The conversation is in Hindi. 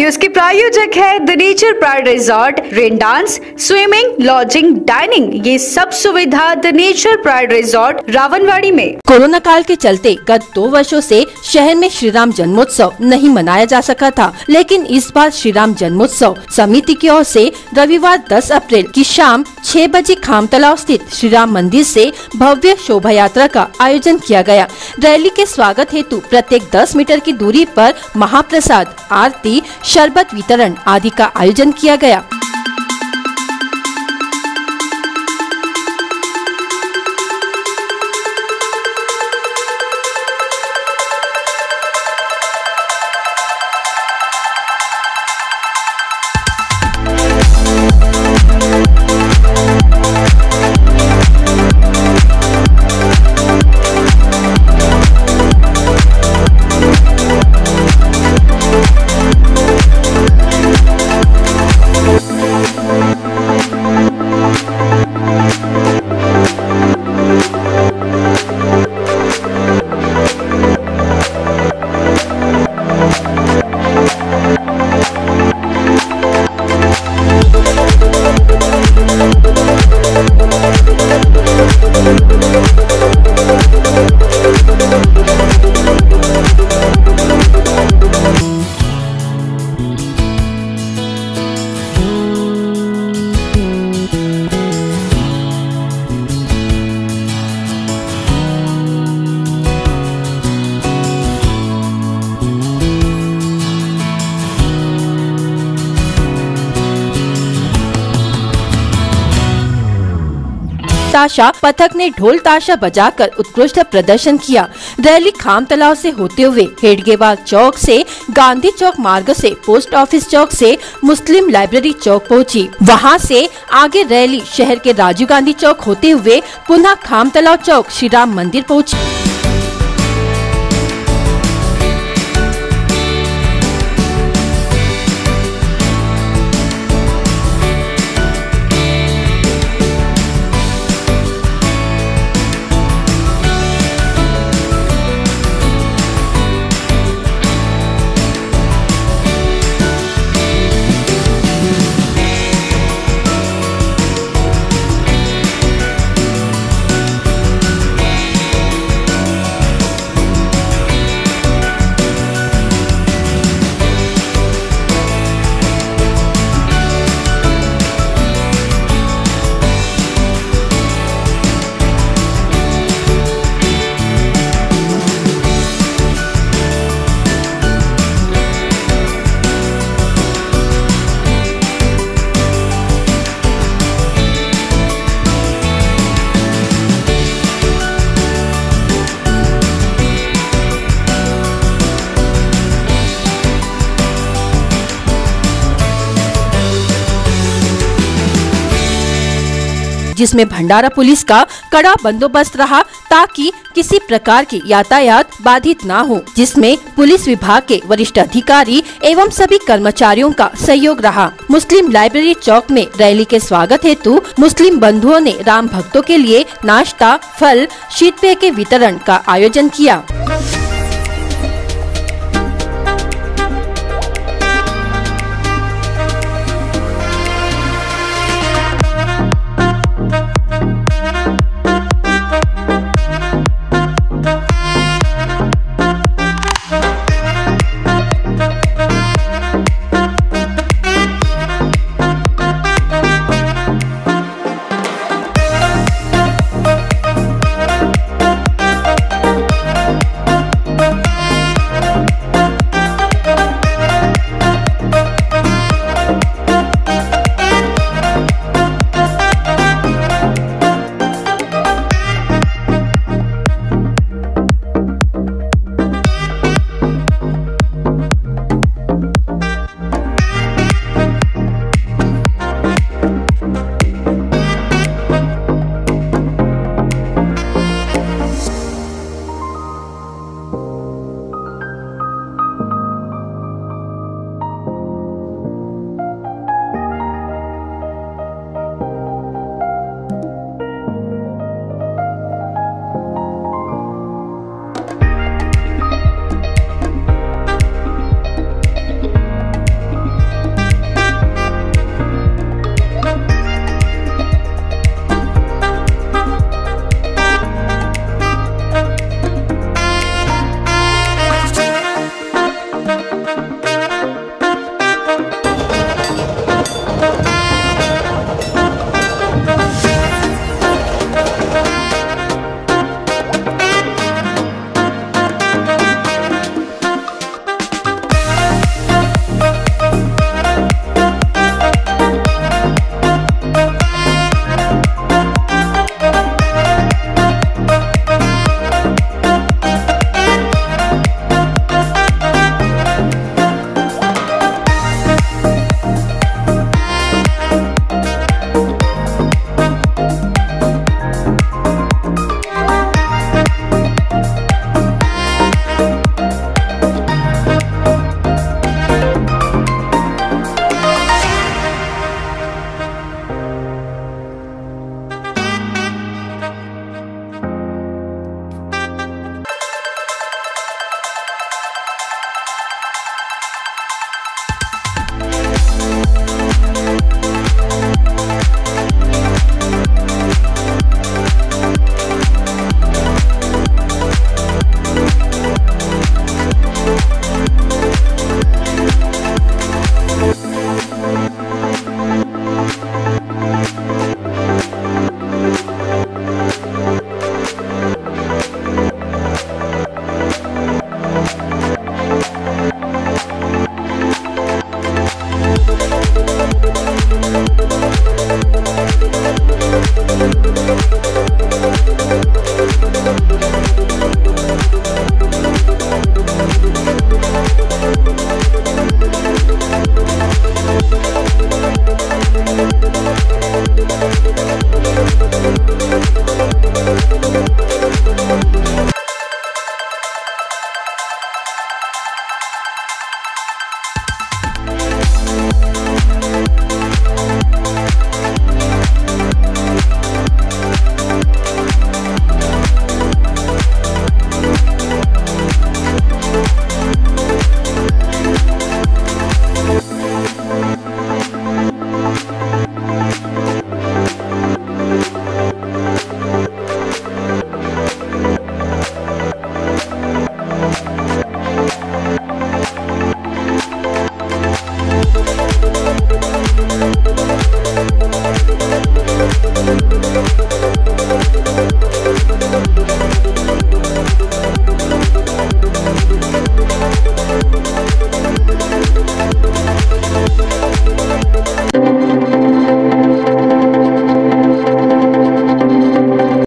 न्यूज के प्रायोजक है the nature pride resort. Rain dance, swimming, lodging, dining, ये सब सुविधा the nature pride resort Rawanwadi में। कोरोना काल के चलते गत 2 वर्षों से शहर में श्री राम जन्मोत्सव नहीं मनाया जा सका था, लेकिन इस बार श्री राम जन्मोत्सव समिति की ओर से रविवार 10 अप्रैल की शाम 6 बजे खामतलाव स्थित श्री राम मंदिर से भव्य शोभा यात्रा का आयोजन किया गया। रैली के स्वागत हेतु प्रत्येक 10 मीटर की दूरी पर महाप्रसाद, आरती, शरबत वितरण आदि का आयोजन किया गया। ताशा पथक ने ढोल ताशा बजाकर उत्कृष्ट प्रदर्शन किया। रैली खामतलाव से होते हुए हेडगेवार चौक से गांधी चौक मार्ग से पोस्ट ऑफिस चौक से मुस्लिम लाइब्रेरी चौक पहुंची। वहां से आगे रैली शहर के राजीव गांधी चौक होते हुए पुनः खामतलाव चौक श्री राम मंदिर पहुंची। जिसमें भंडारा पुलिस का कड़ा बंदोबस्त रहा ताकि किसी प्रकार की यातायात बाधित न हो, जिसमें पुलिस विभाग के वरिष्ठ अधिकारी एवं सभी कर्मचारियों का सहयोग रहा। मुस्लिम लाइब्रेरी चौक में रैली के स्वागत हेतु मुस्लिम बंधुओं ने राम भक्तों के लिए नाश्ता, फल, शीतपेय के वितरण का आयोजन किया।